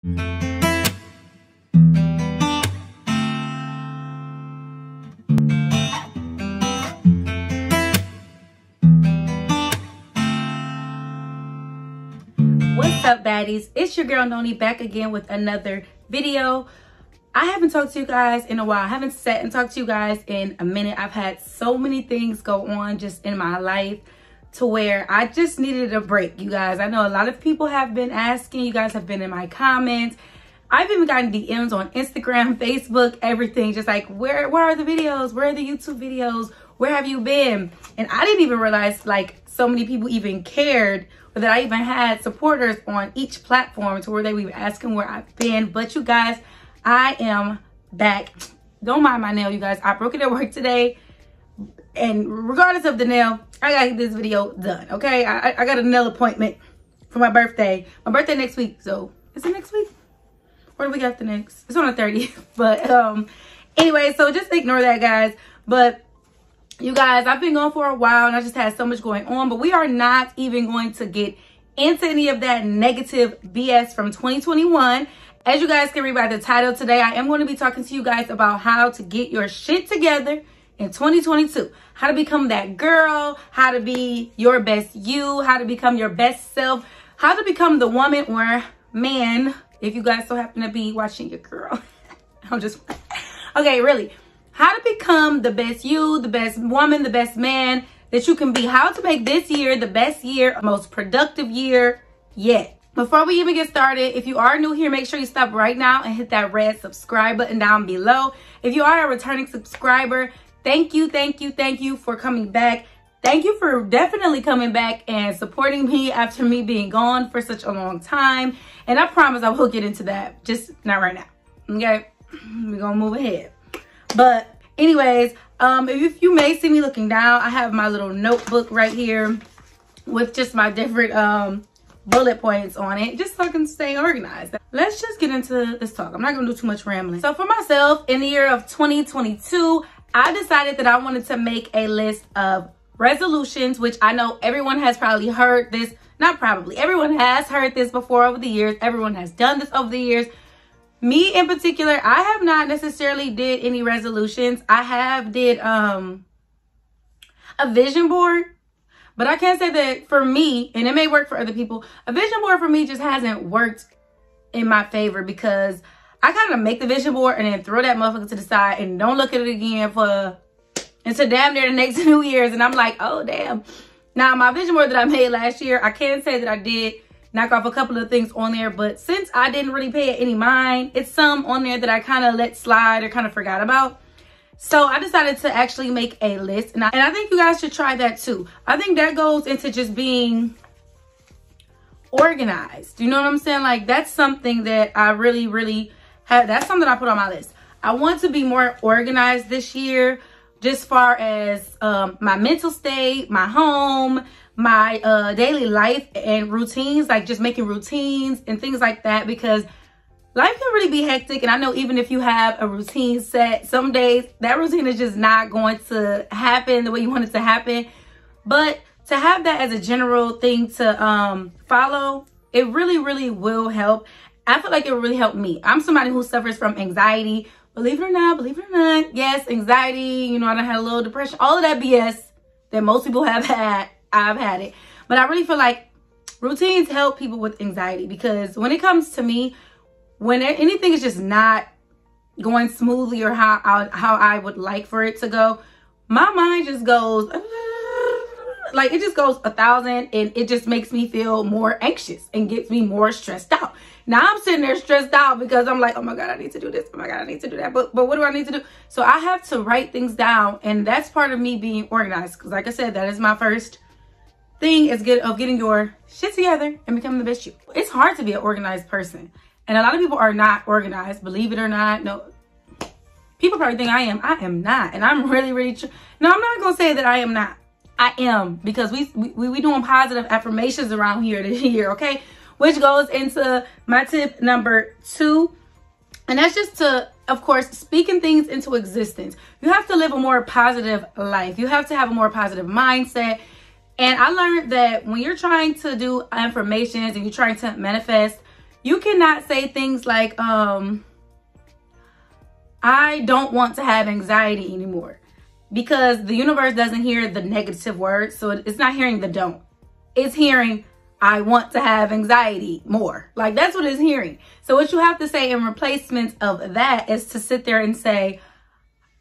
What's up, baddies? It's your girl Noni back again with another video. I haven't talked to you guys in a while. I haven't sat and talked to you guys in a minute. I've had so many things go on just in my life to where I just needed a break, you guys. I know a lot of people have been asking. You guys have been in my comments. I've even gotten DMs on Instagram, Facebook, everything. Just like, where are the videos? Where are the YouTube videos? Where have you been? And I didn't even realize like so many people even cared, or that I even had supporters on each platform to where they were even asking where I've been. But you guys, I am back. Don't mind my nail, you guys. I broke it at work today. And regardless of the nail, I gotta get this video done, okay? I got a nail appointment for my birthday. My birthday next week, so is it next week? Or do we got the next? It's on the 30th. But anyway, so just ignore that, guys. But you guys, I've been gone for a while and I just had so much going on. But we are not even going to get into any of that negative BS from 2021. As you guys can read by the title, today I am going to be talking to you guys about how to get your shit together in 2022. How to become that girl, how to be your best you, how to become your best self, how to become the woman or man, if you guys so happen to be watching your girl. I'm just, okay, really. How to become the best you, the best woman, the best man that you can be. How to make this year the best year, most productive year yet. Before we even get started, if you are new here, make sure you stop right now and hit that red subscribe button down below. If you are a returning subscriber, thank you for coming back. Thank you for definitely coming back and supporting me after me being gone for such a long time. And I promise I will get into that, just not right now, okay? We're gonna move ahead. But anyways, if you may see me looking down, I have my little notebook right here with just my different bullet points on it, just so I can stay organized. Let's just get into this talk. I'm not gonna do too much rambling. So for myself, in the year of 2022, I decided that I wanted to make a list of resolutions, which I know everyone has probably heard this. Not probably, everyone has heard this before over the years. Everyone has done this over the years. Me in particular, I have not necessarily did any resolutions. I have did a vision board. But I can't say that for me, and it may work for other people, a vision board for me just hasn't worked in my favor, because I kind of make the vision board and then throw that motherfucker to the side and don't look at it again until damn near the next 2 years. And I'm like, oh, damn. Now, my vision board that I made last year, I can say that I did knock off a couple of things on there. But since I didn't really pay it any mind, it's some on there that I kind of let slide or kind of forgot about. So I decided to actually make a list, and I think you guys should try that too. I think that goes into just being organized. You know what I'm saying? Like, that's something that I really have. That's something I put on my list. I want to be more organized this year, just far as my mental state, my home, my daily life and routines, like just making routines and things like that, because life can really be hectic. And I know even if you have a routine set, some days that routine is just not going to happen the way you want it to happen. But to have that as a general thing to follow, it really will help. I feel like it really helped me. I'm somebody who suffers from anxiety. Believe it or not. Yes, anxiety, you know, I done had a little depression, all of that BS that most people have had. I've had it. But I really feel like routines help people with anxiety, because when it comes to me, when anything is just not going smoothly or how I would like for it to go, my mind just goes, like, it just goes 1,000, and it just makes me feel more anxious and gets me more stressed out. Now I'm sitting there stressed out because I'm like, oh my God, I need to do this. Oh my God, I need to do that. But what do I need to do? So I have to write things down, and that's part of me being organized. Because like I said, that is my first thing of getting your shit together and becoming the best you. It's hard to be an organized person. And a lot of people are not organized, believe it or not. No, people probably think I am. I am not. And I'm really no, I'm not going to say that I am not. I am, because we doing positive affirmations around here this year, okay? Which goes into my tip number 2. And that's just to, of course, speaking things into existence. You have to live a more positive life. You have to have a more positive mindset. And I learned that when you're trying to do affirmations and you're trying to manifest, You cannot say things like, I don't want to have anxiety anymore, because the universe doesn't hear the negative words. So it's not hearing the don't. It's hearing, I want to have anxiety more. Like, that's what it's hearing. So what you have to say in replacement of that is to sit there and say,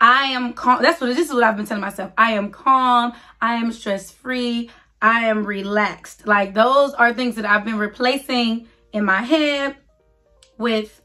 I am calm. This is what I've been telling myself. I am calm. I am stress-free. I am relaxed. Like, those are things that I've been replacing in my head with,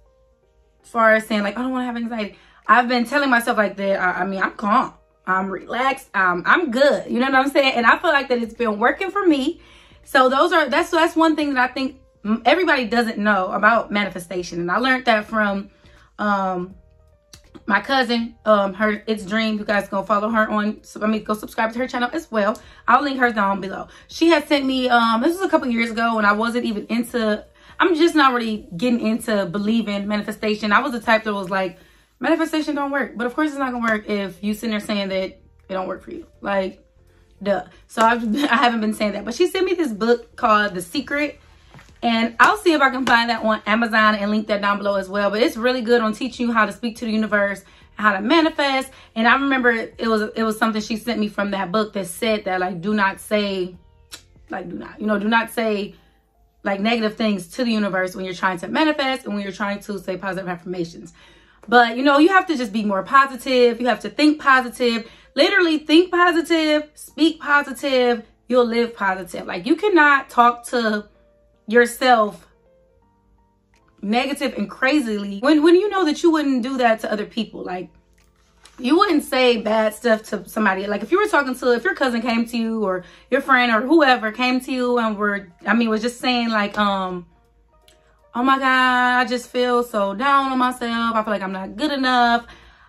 as far as saying like, I don't want to have anxiety. I've been telling myself like that. I mean, I'm calm. I'm relaxed. I'm good. You know what I'm saying? And I feel like that it's been working for me. So that's one thing that I think everybody doesn't know about manifestation. And I learned that from my cousin, her It's Dream. You guys go follow her on, go subscribe to her channel as well. I'll link her down below. She had sent me, this was a couple years ago when I wasn't even into, I'm just not really getting into believing manifestation. I was the type that was like, manifestation don't work. But of course it's not gonna work if you sitting there saying that it don't work for you. Like, duh. So I haven't been saying that. But she sent me this book called The Secret. And I'll see if I can find that on Amazon and link that down below as well. But it's really good on teaching you how to speak to the universe, how to manifest. And I remember it was something she sent me from that book that said that, like, do not say like negative things to the universe when you're trying to manifest and when you're trying to say positive affirmations. But, you know, you have to just be more positive. You have to think positive. Literally think positive, speak positive, you'll live positive. Like, you cannot talk to yourself negative and crazily when you know that you wouldn't do that to other people. Like, you wouldn't say bad stuff to somebody. Like, if you were talking to, if your cousin came to you or your friend or whoever came to you and was just saying like, oh my God, I just feel so down on myself. I feel like I'm not good enough.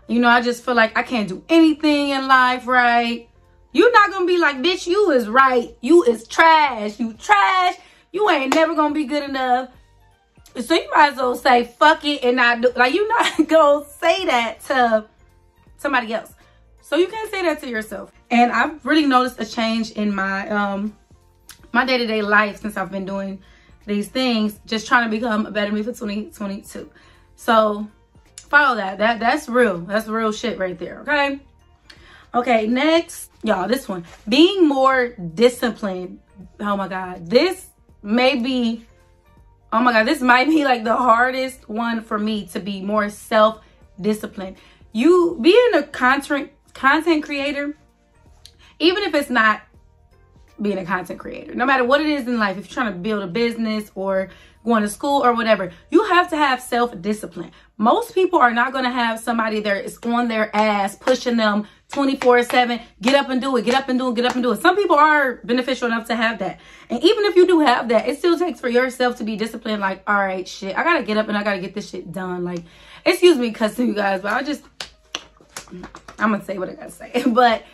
You know, I just feel like I can't do anything in life right. You're not going to be like, bitch, you is right. You is trash. You trash. You ain't never going to be good enough. So you might as well say, fuck it, and not do, like, you're not going to say that to somebody else. So you can't say that to yourself. And I've really noticed a change in my, my day-to-day life since I've been doing these things, just trying to become a better me for 2022. So follow that. That's real. That's real shit right there. Okay. Okay. Next, y'all, this one, being more disciplined. Oh my God. This might be like the hardest one for me, to be more self-disciplined. You being a content creator, even if it's not being a content creator, no matter what it is in life, if you're trying to build a business or going to school or whatever, you have to have self-discipline. Most people are not going to have somebody that is on their ass pushing them 24/7. Get up and do it. Get up and do it. Get up and do it. Some people are beneficial enough to have that. And even if you do have that, it still takes for yourself to be disciplined. Like, all right, shit, I got to get up and I got to get this shit done. Like, excuse me cussing you guys, but I'm going to say what I got to say. But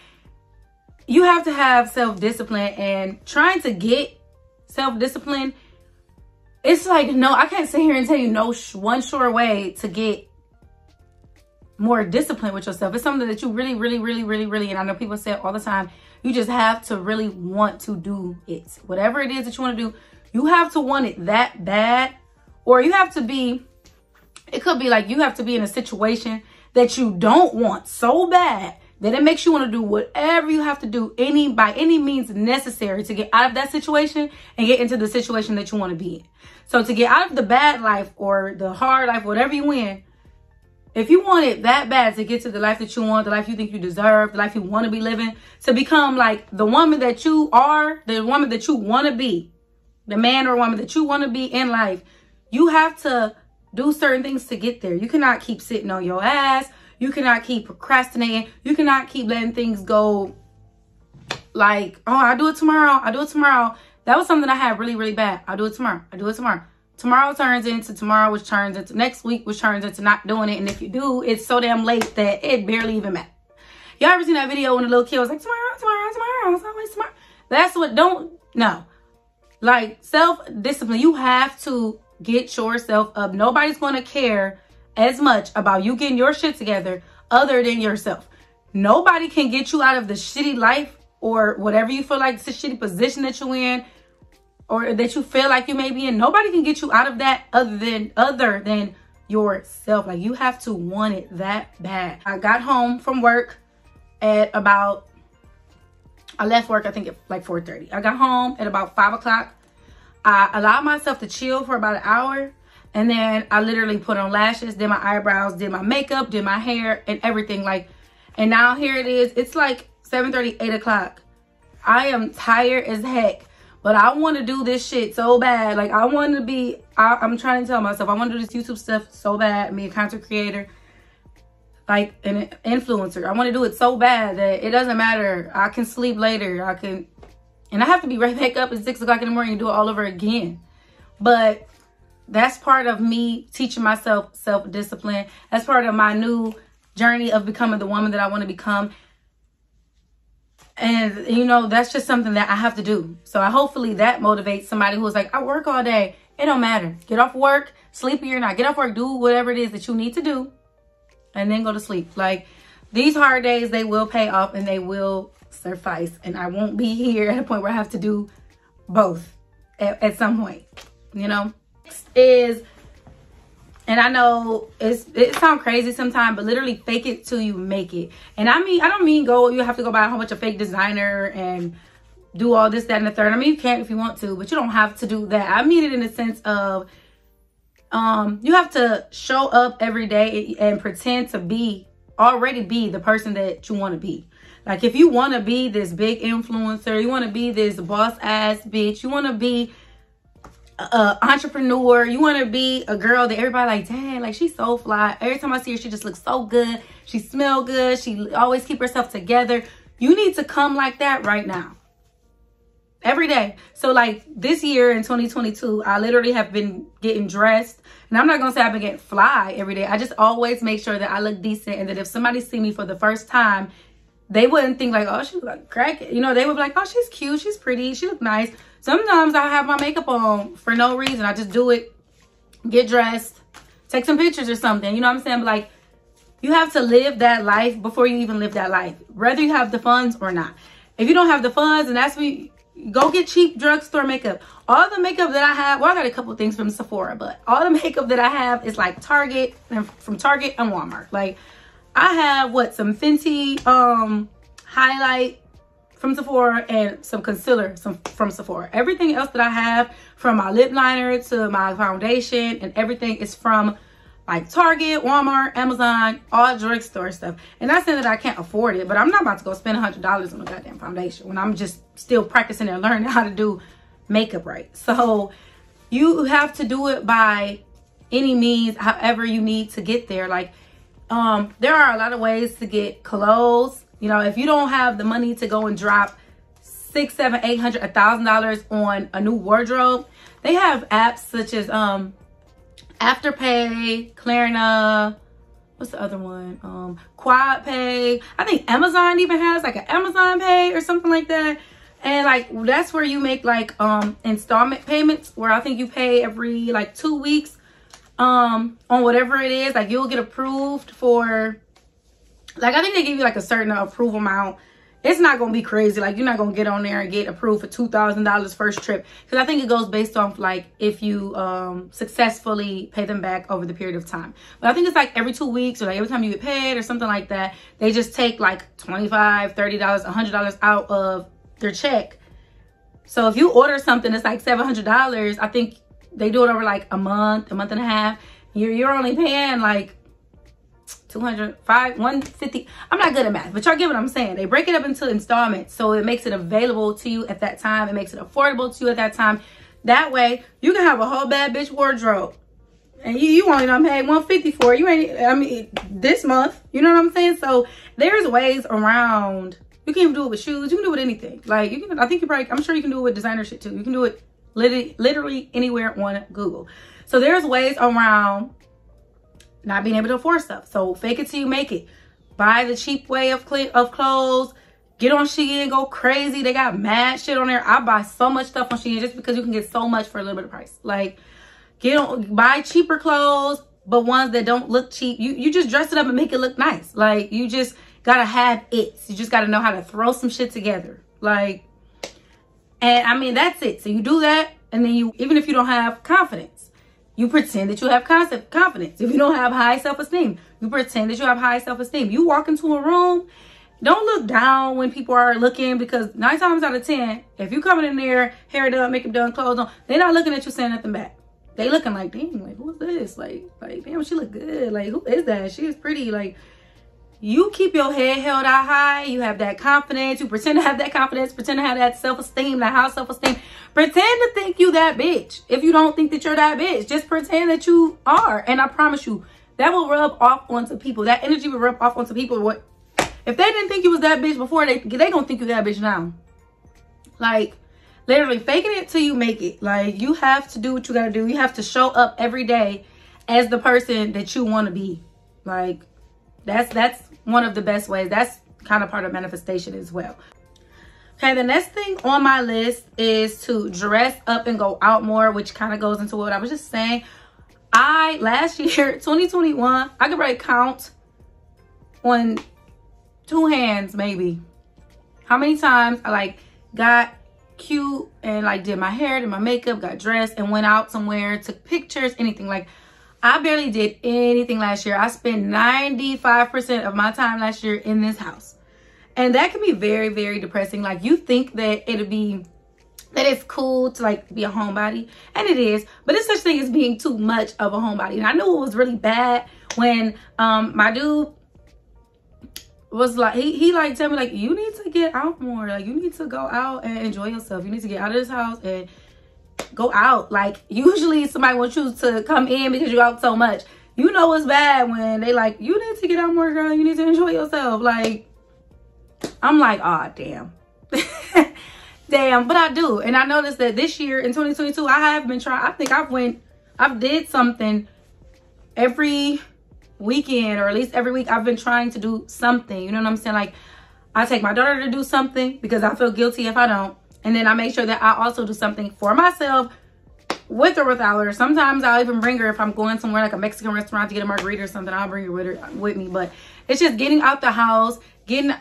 you have to have self-discipline, and trying to get self-discipline, it's like, no, I can't sit here and tell you no one sure way to get more disciplined with yourself. It's something that you really, and I know people say it all the time, you just have to really want to do it. Whatever it is that you want to do, you have to want it that bad. Or you have to be, it could be like you have to be in a situation that you don't want so bad that it makes you want to do whatever you have to do by any means necessary to get out of that situation and get into the situation that you want to be in. So to get out of the bad life or the hard life, whatever you in, if you want it that bad to get to the life that you want, the life you think you deserve, the life you want to be living, to become like the woman that you are, the woman that you want to be, the man or woman that you want to be in life, you have to do certain things to get there. You cannot keep sitting on your ass. You cannot keep procrastinating. You cannot keep letting things go like, oh, I'll do it tomorrow. I'll do it tomorrow. That was something I had really bad. I'll do it tomorrow. I'll do it tomorrow. Tomorrow turns into tomorrow, which turns into next week, which turns into not doing it. And if you do, it's so damn late that it barely even matters. Y'all ever seen that video when the little kid was like, tomorrow? It's always tomorrow. That's what, no. Like, self-discipline, you have to get yourself up. Nobody's going to care as much about you getting your shit together other than yourself. Nobody can get you out of the shitty life or whatever you feel like, it's a shitty position that you're in, or that you feel like you may be in. Nobody can get you out of that other than yourself. Like, you have to want it that bad. I got home from work at about, I left work I think at like 4:30. I got home at about 5 o'clock. I allowed myself to chill for about an hour, and then I literally put on lashes, did my eyebrows, did my makeup, did my hair, and everything. Like, and now here it is. It's like 7:30, 8 o'clock. I am tired as heck, but I want to do this shit so bad. Like, I want to be, I'm trying to tell myself, I want to do this YouTube stuff so bad, be a content creator, like an influencer. I want to do it so bad that it doesn't matter. I can sleep later. And I have to be right back up at 6 o'clock in the morning and do it all over again. But that's part of me teaching myself self-discipline. That's part of my new journey of becoming the woman that I want to become. And, you know, that's just something that I have to do. So hopefully that motivates somebody who's like, I work all day. It don't matter. Get off work, sleepy or not. Get off work, do whatever it is that you need to do, and then go to sleep. Like, these hard days, they will pay off and they will suffice. And I won't be here at a point where I have to do both at some point, you know. Next is, and I know it sounds crazy sometimes, but literally fake it till you make it. And I don't mean you have to go buy a whole bunch of fake designer and do all this, that, and the third. I mean, you can if you want to, but you don't have to do that. I mean it in the sense of, you have to show up every day and pretend to already be the person that you want to be. Like, if you want to be this big influencer, you want to be this boss ass bitch, you want to be entrepreneur, you want to be a girl that everybody like, dang, like, she's so fly. Every time I see her, she just looks so good. She smells good. She always keep herself together. You need to come like that right now. Every day. So like this year in 2022, I literally have been getting dressed. And I'm not going to say I've been getting fly every day. I just always make sure that I look decent, and that if somebody see me for the first time, they wouldn't think like, oh, she look like crack. You know, they would be like, oh, she's cute. She's pretty. She look nice. Sometimes I have my makeup on for no reason. I just do it, get dressed, take some pictures or something. You know what I'm saying? But like, you have to live that life before you even live that life, whether you have the funds or not. If you don't have the funds, and that's me, go get cheap drugstore makeup. All the makeup that I have, well, I got a couple things from Sephora, but all the makeup that I have is like Target, and from Target and Walmart. Like, I have some Fenty highlight from Sephora and some concealer from Sephora. Everything else that I have, from my lip liner to my foundation and everything, is from like Target, Walmart, Amazon, all drugstore stuff. And not saying that I can't afford it, but I'm not about to go spend $100 on a goddamn foundation when I'm just still practicing and learning how to do makeup right. So you have to do it by any means, however you need to get there. Like, there are a lot of ways to get clothes. You know, if you don't have the money to go and drop $600, $700, $800, $1,000 on a new wardrobe, they have apps such as Afterpay, Klarna, what's the other one? Quad Pay. I think Amazon even has like an Amazon Pay or something like that. And like, that's where you make like installment payments, where I think you pay every like 2 weeks on whatever it is. Like, you'll get approved for, like, I think they give you like a certain approval amount. It's not going to be crazy. Like, you're not going to get on there and get approved for $2,000 first trip. Because I think it goes based off, like, if you successfully pay them back over the period of time. But I think it's like every 2 weeks, or like every time you get paid or something like that, they just take like $25, $30, $100 out of their check. So if you order something that's like $700, I think they do it over like a month and a half. You're only paying like $200, $150. I'm not good at math, but y'all get what I'm saying. They break it up into installments, so it makes it available to you at that time. It makes it affordable to you at that time. That way, you can have a whole bad bitch wardrobe, and you only done paid $150 for it. You ain't, I mean, this month. You know what I'm saying? So there's ways around. You can even do it with shoes. You can do it with anything. Like, you can. I think I'm sure you can do it with designer shit too. You can do it literally anywhere on Google. So there's ways around not being able to afford stuff. So fake it till you make it. Buy the cheap way of clothes. Get on Shein, go crazy. They got mad shit on there. I buy so much stuff on Shein just because you can get so much for a little bit of price. Like, buy cheaper clothes, but ones that don't look cheap. You just dress it up and make it look nice. Like, you just gotta have it. You just gotta know how to throw some shit together. Like, and I mean, that's it. So you do that, And then you, even if you don't have confidence, you pretend that you have confidence. If you don't have high self-esteem, you pretend that you have high self-esteem. You walk into a room, don't look down when people are looking, because 9 times out of 10, if you coming in there, hair done, makeup done, clothes on, they're not looking at you saying nothing back. They looking like, dang, like, who's this? Like, damn, she look good. Like, who is that? She is pretty. Like, you keep your head held out high. You have that confidence. You pretend to have that confidence. Pretend to have that self-esteem, that high self-esteem. Pretend to think you that bitch. If you don't think that you're that bitch, just pretend that you are. And I promise you, that will rub off onto people. That energy will rub off onto people. What if they didn't think you was that bitch before? They gonna think you that bitch now. Like, literally, faking it till you make it. Like, you have to do what you gotta do. You have to show up every day as the person that you want to be. Like, that's one of the best ways. That's kind of part of manifestation as well. Okay, the next thing on my list is to dress up and go out more, which kind of goes into what I was just saying. Last year, 2021, I could probably count on 2 hands maybe how many times I like got cute and like did my hair, did my makeup, got dressed and went out somewhere, took pictures, anything. Like, I barely did anything last year. I spent 95% of my time last year in this house. And that can be very, very depressing. Like, you think that it's cool to like be a homebody, and it is, but it's such thing as being too much of a homebody. And I knew it was really bad when my dude was like, he like tell me like, you need to get out more. Like, you need to go out and enjoy yourself. You need to get out of this house and go out. Like, usually somebody wants you to come in because you're out so much. You know it's bad when they like, you need to get out more, girl. You need to enjoy yourself. Like, I'm like, oh, damn. Damn, but I do. And I noticed that this year in 2022, I have been trying. I think I've did something every weekend, or at least every week. I've been trying to do something. You know what I'm saying? Like, I take my daughter to do something because I feel guilty if I don't. And then I make sure that I also do something for myself, with or without her. Sometimes I'll even bring her if I'm going somewhere like a Mexican restaurant to get a margarita or something. I'll bring her with me. But it's just getting out the house, getting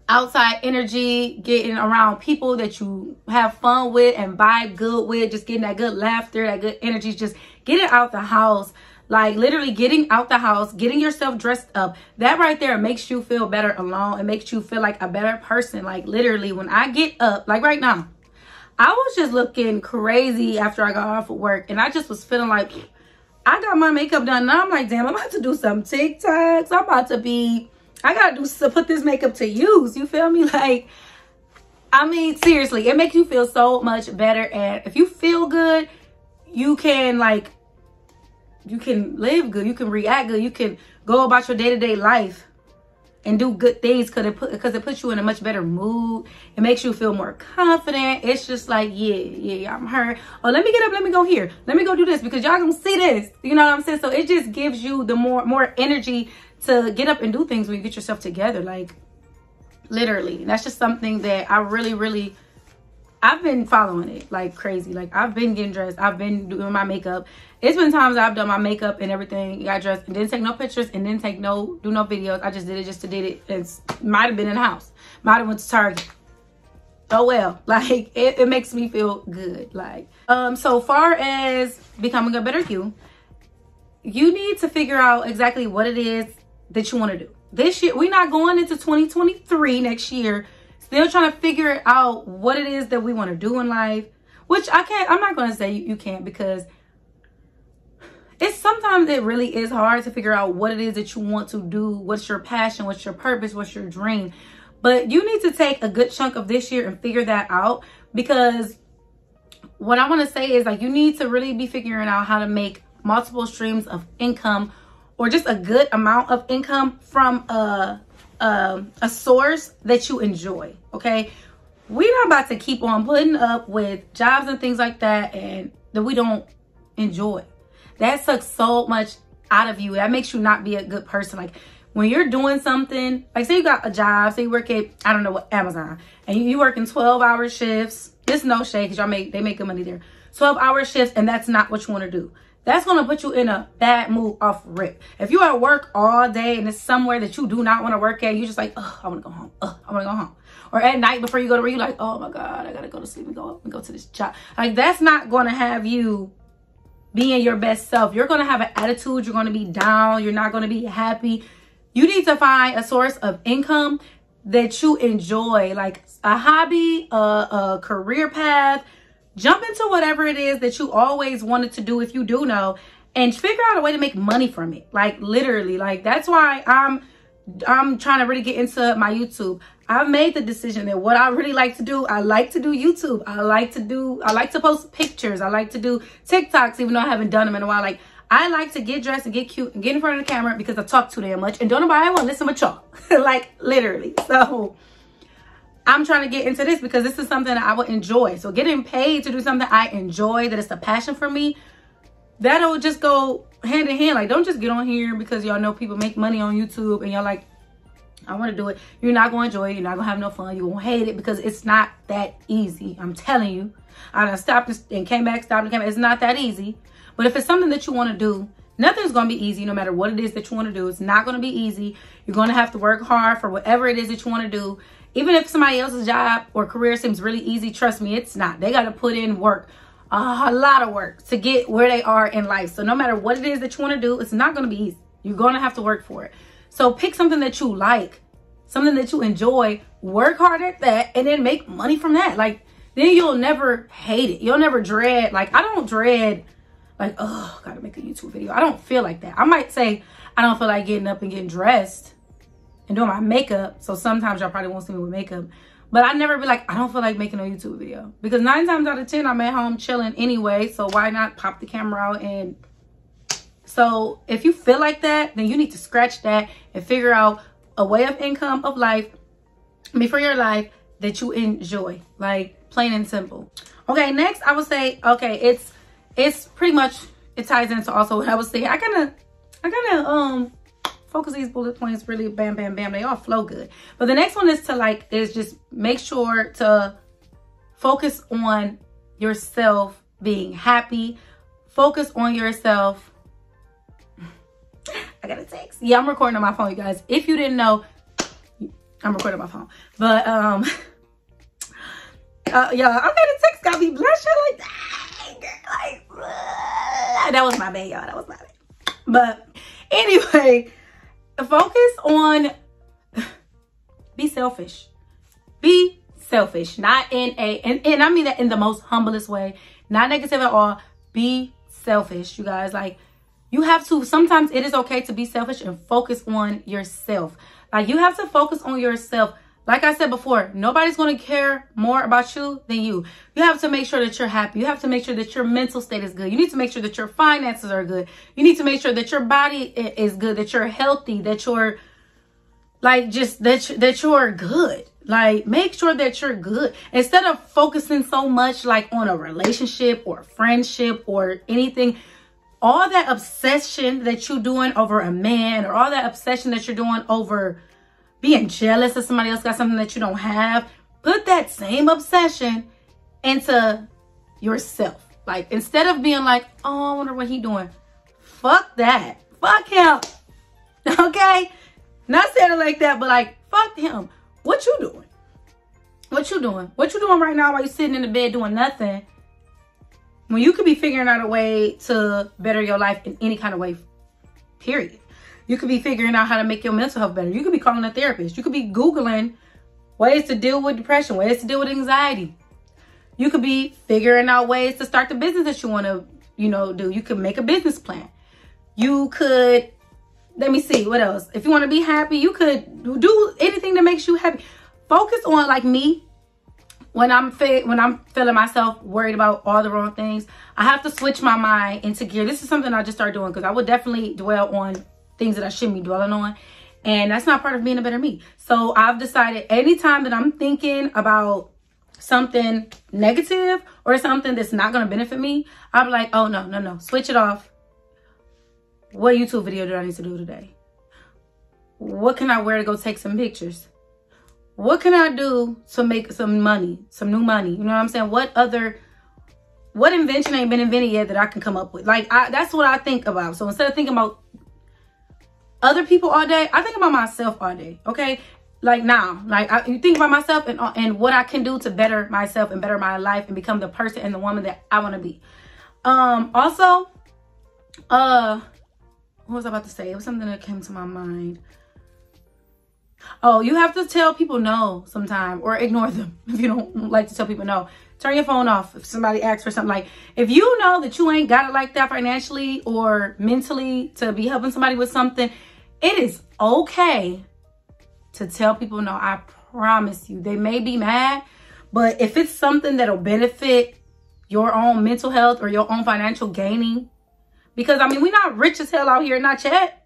outside energy, getting around people that you have fun with and vibe good with, just getting that good laughter, that good energy, just getting out the house. Like, literally getting out the house, getting yourself dressed up. That right there makes you feel better alone. It makes you feel like a better person. Like, literally, when I get up, like right now, I was just looking crazy after I got off of work. And I just was feeling like, I got my makeup done. Now I'm like, damn, I'm about to do some TikToks. I got to put this makeup to use. You feel me? Like, I mean, seriously, it makes you feel so much better. And if you feel good, you can like, you can live good, you can react good, you can go about your day-to-day life and do good things because it puts you in a much better mood. It makes you feel more confident. It's just like, yeah, I'm her. Oh, let me get up, let me go here, let me go do this because y'all gonna see this. You know what I'm saying? So it just gives you the more energy to get up and do things when you get yourself together. Like, literally, that's just something that I really I've been following it like crazy. Like, I've been getting dressed, I've been doing my makeup. It's been times I've done my makeup and everything, got dressed and didn't take no pictures and didn't take do no videos. I just did it just to did it. It might have been in the house, might have went to Target. Oh well, like it makes me feel good. Like, so far as becoming a better you need to figure out exactly what it is that you want to do this year. We're not going into 2023 next year still trying to figure out what it is that we want to do in life, which I'm not going to say you can't, because sometimes it really is hard to figure out what it is that you want to do. What's your passion? What's your purpose? What's your dream? But you need to take a good chunk of this year and figure that out, because what I want to say is, like, you need to really be figuring out how to make multiple streams of income, or just a good amount of income from a source that you enjoy. Okay, we're not about to keep on putting up with jobs and things like that and that we don't enjoy. That sucks so much out of you. That makes you not be a good person. Like, when you're doing something, like, say you got a job, say you work at, I don't know what, Amazon, and you working 12-hour shifts. There's no shade, because they make good money there. 12-hour shifts, and that's not what you want to do. That's going to put you in a bad mood off rip. If you at work all day and it's somewhere that you do not want to work at, you're just like, oh, I want to go home. I want to go home. or at night before you go to work, you're like, oh my God, I gotta go to sleep and go up and go to this job. Like, that's not gonna have you being your best self. You're gonna have an attitude. You're gonna be down. You're not gonna be happy. You need to find a source of income that you enjoy, like a hobby, a career path. Jump into whatever it is that you always wanted to do, if you do know, and figure out a way to make money from it. Like, literally, like, that's why I'm trying to really get into my YouTube. I've made the decision that what I really like to do, I like to do YouTube. I like to post pictures. I like to do TikToks, even though I haven't done them in a while. Like, I like to get dressed and get cute and get in front of the camera because I talk too damn much and don't nobody want to listen but y'all. Like, literally. So I'm trying to get into this because this is something that I would enjoy. So getting paid to do something I enjoy, that it's a passion for me, that'll just go hand in hand. Like, don't just get on here because y'all know people make money on YouTube and y'all like, I want to do it. You're not going to enjoy it. You're not going to have no fun. You're going to hate it because it's not that easy. I'm telling you. I done stopped and came back, stopped and came back. It's not that easy. But if it's something that you want to do, nothing's going to be easy no matter what it is that you want to do. It's not going to be easy. You're going to have to work hard for whatever it is that you want to do. Even if somebody else's job or career seems really easy, trust me, it's not. They got to put in work, a lot of work to get where they are in life. So no matter what it is that you want to do, it's not going to be easy. You're going to have to work for it. So pick something that you like, something that you enjoy, work hard at that, and then make money from that. Like, then you'll never hate it. You'll never dread. Like, I don't dread, like, oh, gotta make a YouTube video. I don't feel like that. I might say I don't feel like getting up and getting dressed and doing my makeup. So sometimes y'all probably won't see me with makeup. But I never be like, I don't feel like making a YouTube video. Because 9 times out of 10, I'm at home chilling anyway. So why not pop the camera out? And so if you feel like that, then you need to scratch that and figure out a way of income of life, for your life, that you enjoy. Like, plain and simple. Okay, next I would say, okay, it's pretty much, it ties into also what I was saying. I gotta focus these bullet points really, bam, bam, bam. They all flow good. But the next one is just make sure to focus on yourself being happy. Focus on yourself. I got a text. Yeah, I'm recording on my phone, you guys. If you didn't know, I'm recording on my phone. But yeah, I got a text, got me blushing like that. Like, that was my bad, y'all. That was my bad. But anyway, focus on, be selfish. Be selfish. Not in a, and I mean that in the most humblest way. Not negative at all. Be selfish, you guys. Like, you have to, sometimes it is okay to be selfish and focus on yourself. Like, you have to focus on yourself. Like I said before, nobody's going to care more about you than you. You have to make sure that you're happy. You have to make sure that your mental state is good. You need to make sure that your finances are good. You need to make sure that your body is good, that you're healthy, that you're like, just that you're good. Like, make sure that you're good. Instead of focusing so much like on a relationship or friendship or anything, all that obsession that you're doing over a man, or all that obsession that you're doing over being jealous that somebody else got something that you don't have, put that same obsession into yourself. Like, instead of being like, oh, I wonder what he doing. Fuck that. Fuck him. Okay? Not saying it like that, but like, fuck him. What you doing? What you doing? What you doing right now while you sitting in the bed doing nothing? When you could be figuring out a way to better your life in any kind of way, period. You could be figuring out how to make your mental health better. You could be calling a therapist. You could be Googling ways to deal with depression, ways to deal with anxiety. You could be figuring out ways to start the business that you want to, do. You could make a business plan. You could, let me see, what else? If you want to be happy, you could do anything that makes you happy. Focus on, like me, when I'm feeling myself worried about all the wrong things, I have to switch my mind into gear. This is something I just started doing because I would definitely dwell on things that I shouldn't be dwelling on. And that's not part of being a better me. So I've decided anytime that I'm thinking about something negative or something that's not going to benefit me, I'm like, oh, no. Switch it off. What YouTube video do I need to do today? What can I wear to go take some pictures? What can I do to make some money, some new money? You know what I'm saying? What invention ain't been invented yet that I can come up with? Like, that's what I think about. So instead of thinking about other people all day, I think about myself all day, okay? like now, like you think about myself and what I can do to better myself and better my life and become the person and the woman that I want to be. Also, what was I about to say? It was something that came to my mind. Oh, you have to tell people no sometime, or ignore them if you don't like to tell people no. Turn your phone off if somebody asks for something. Like, if you know that you ain't got it like that financially or mentally to be helping somebody with something, it is okay to tell people no. I promise you. They may be mad, but if it's something that'll benefit your own mental health or your own financial gaining, because I mean, we're not rich as hell out here, not yet.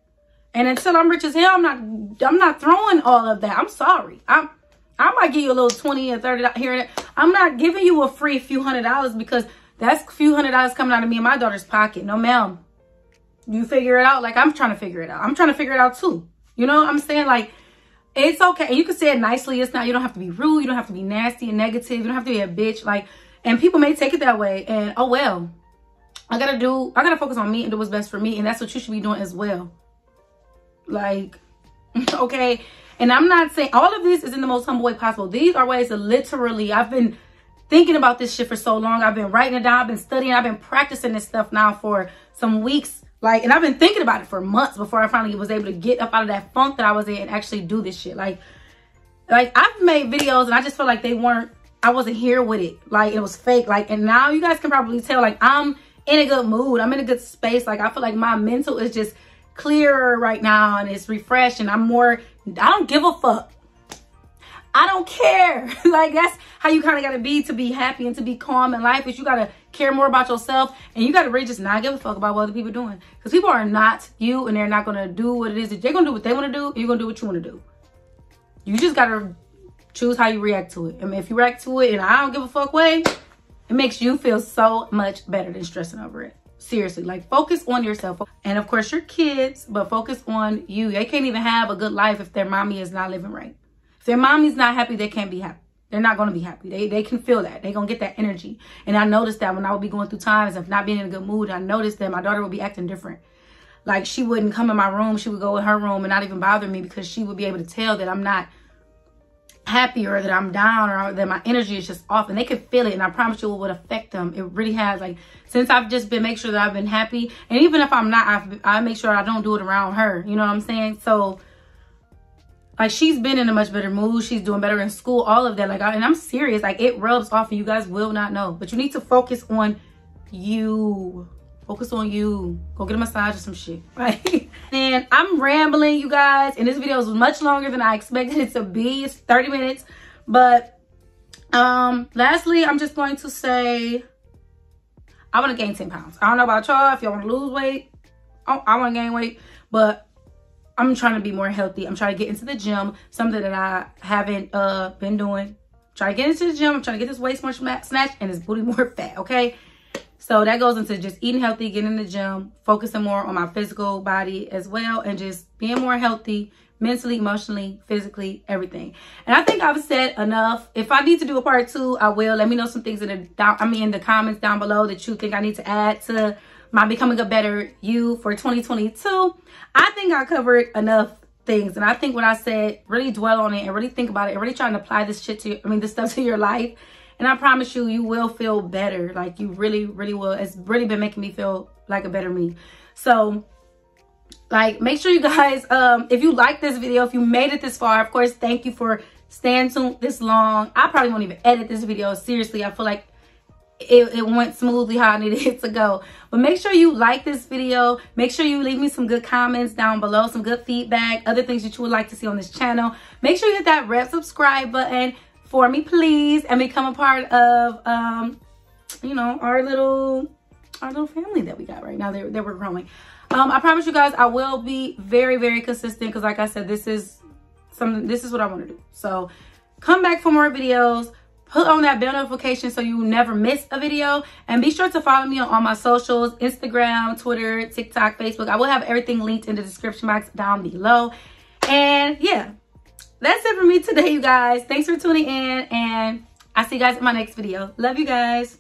And until I'm rich as hell, I'm not throwing all of that. I'm sorry. I might give you a little 20 or 30 here and there. I'm not giving you a free few $100s, because that's a few $100s coming out of me and my daughter's pocket. No, ma'am. You figure it out like I'm trying to figure it out. I'm trying to figure it out too. You know what I'm saying? Like, it's okay. And you can say it nicely. It's not, you don't have to be rude. You don't have to be nasty and negative. You don't have to be a bitch. Like, and people may take it that way. And oh well. I gotta focus on me and do what's best for me. And that's what you should be doing as well. Like, okay. And I'm not saying all of this is in the most humble way possible. These are ways to literally, I've been thinking about this shit for so long. I've been writing it down. I've been studying. I've been practicing this stuff now for some weeks. Like, and I've been thinking about it for months before I finally was able to get up out of that funk that I was in and actually do this shit. Like I've made videos and I just feel like I wasn't here with it. Like, it was fake. Like, and now you guys can probably tell, like, I'm in a good mood. I'm in a good space. Like, I feel like my mental is just clearer right now and it's refreshed, and I don't give a fuck. I don't care. Like, that's how you kind of got to be happy and to be calm in life. Is you got to care more about yourself, and you got to really just not give a fuck about what other people are doing, because people are not you, and they're not going to do what it is that they're going to do. What they want to do, and you're going to do what you want to do. You just got to choose how you react to it. I mean, if you react to it and I don't give a fuck way, it makes you feel so much better than stressing over it. Seriously, like, focus on yourself. And of course your kids, but focus on you. They can't even have a good life if their mommy is not living right. If their mommy's not happy, they can't be happy. They're not going to be happy. They can feel that. They're going to get that energy. And I noticed that when I would be going through times of not being in a good mood, I noticed that my daughter would be acting different. Like, she wouldn't come in my room. She would go in her room and not even bother me, because she would be able to tell that I'm not happy, or that I'm down, or that my energy is just off, and they could feel it. And I promise you, it would affect them. It really has. Like, since I've just been make sure that I've been happy, and even if I'm not, I make sure I don't do it around her. You know what I'm saying? So, like, she's been in a much better mood. She's doing better in school, all of that. Like, and I'm serious. Like, it rubs off, and you guys will not know. But you need to focus on you. Focus on you. Go get a massage or some shit, right? And I'm rambling, you guys. And this video is much longer than I expected it to be. It's 30 minutes. But lastly, I'm just going to say, I want to gain 10 pounds. I don't know about y'all. If y'all want to lose weight, I want to gain weight. But I'm trying to be more healthy. I'm trying to get into the gym. Something that I haven't been doing. Trying to get into the gym. I'm trying to get this waist more snatched and this booty more fat, okay? So that goes into just eating healthy, getting in the gym, focusing more on my physical body as well, and just being more healthy mentally, emotionally, physically, everything. And I think I've said enough. If I need to do a part 2, I will. Let me know some things in the comments down below that you think I need to add to my becoming a better you for 2022. I think I covered enough things, and I think what I said, really dwell on it and really think about it and really try and apply this shit to, this stuff to your life. And I promise you, you will feel better. Like, you really, really will. It's really been making me feel like a better me. So, like, make sure you guys, if you like this video, if you made it this far, of course, thank you for staying tuned this long. I probably won't even edit this video. Seriously, I feel like it went smoothly how I needed it to go. But make sure you like this video. Make sure you leave me some good comments down below, some good feedback, other things that you would like to see on this channel. Make sure you hit that red subscribe button for me, please, and become a part of our little family that we got right now that we're growing. I promise you guys, I will be very, very consistent, because like I said, this is what I want to do. So come back for more videos. Put on that bell notification so you never miss a video, and be sure to follow me on all my socials: Instagram, Twitter, TikTok, Facebook. I will have everything linked in the description box down below. And yeah, that's it for me today, you guys. Thanks for tuning in, and I'll see you guys in my next video. Love you guys.